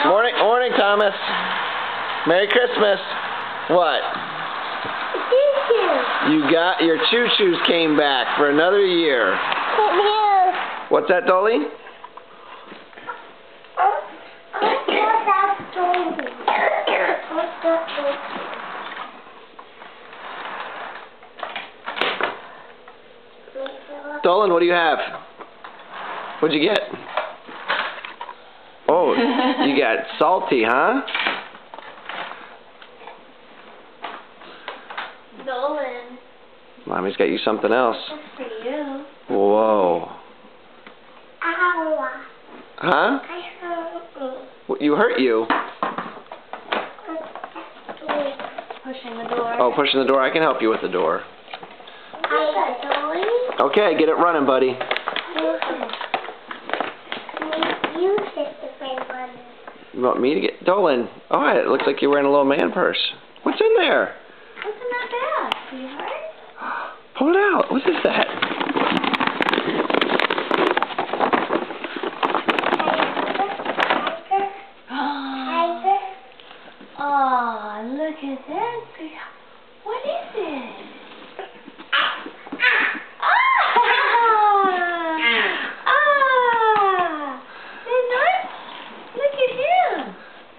Morning, morning, Thomas. Merry Christmas. What? Choo-choo. You got your choo-choos came back for another year. What's that, Dolly? Dolan, what do you have? What'd you get? Oh, you got salty, huh? Dolan. Mommy's got you something else. That's for you. Whoa. Ow. Huh? I hurt me. What, you hurt you? Pushing the door. Oh, pushing the door. I can help you with the door. Okay, Okay, get it running, buddy. you hit the red button. You want me to get Dolan? Oh, it looks like you're wearing a little man purse. What's in there? What's in that bag, sweetheart? Pull it out. What is that? Tiger. Oh, look at that, sweetheart. What is it?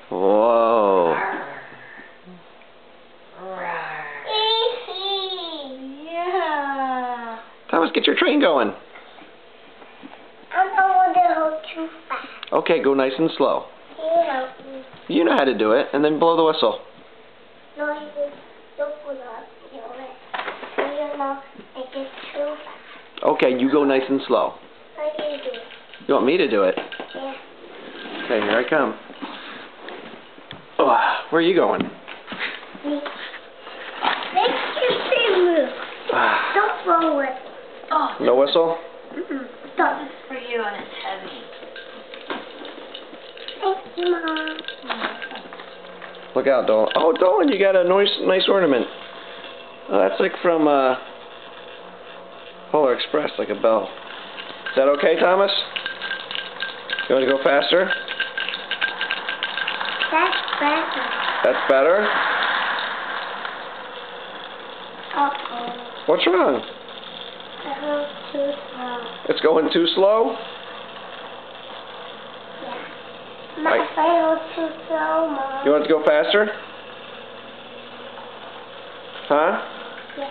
Whoa. Yeah. Thomas, get your train going. I'm going to go too fast. Okay, go nice and slow. Can you help me? You know how to do it, and then blow the whistle. No, you don't put up. You know, it gets too fast. Okay, you go nice and slow. How do you do it? You want me to do it? Yeah. Okay, here I come. Oh, where are you going? Make your thing move. Don't blow it. Oh. No whistle? Stop. This is for you and it's heavy. Thank you, Mom. Look out, Dolan. Oh, Dolan, you got a nice ornament. Oh, that's like from Polar Express, like a bell. Is that okay, Thomas? You want to go faster? That's better. That's better? Uh-oh. What's wrong? I go too slow. It's going too slow? Yeah. My go too slow, Mom. You want it to go faster? Huh? Yeah.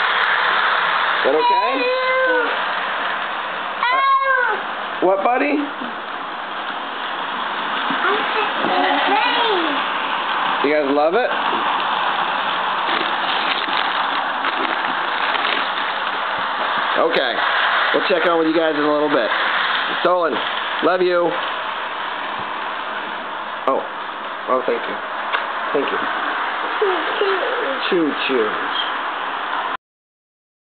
Is that okay? What, buddy? You guys love it? Okay. We'll check on with you guys in a little bit. Dolan, love you. Oh, thank you. Thank you. Choo-choo.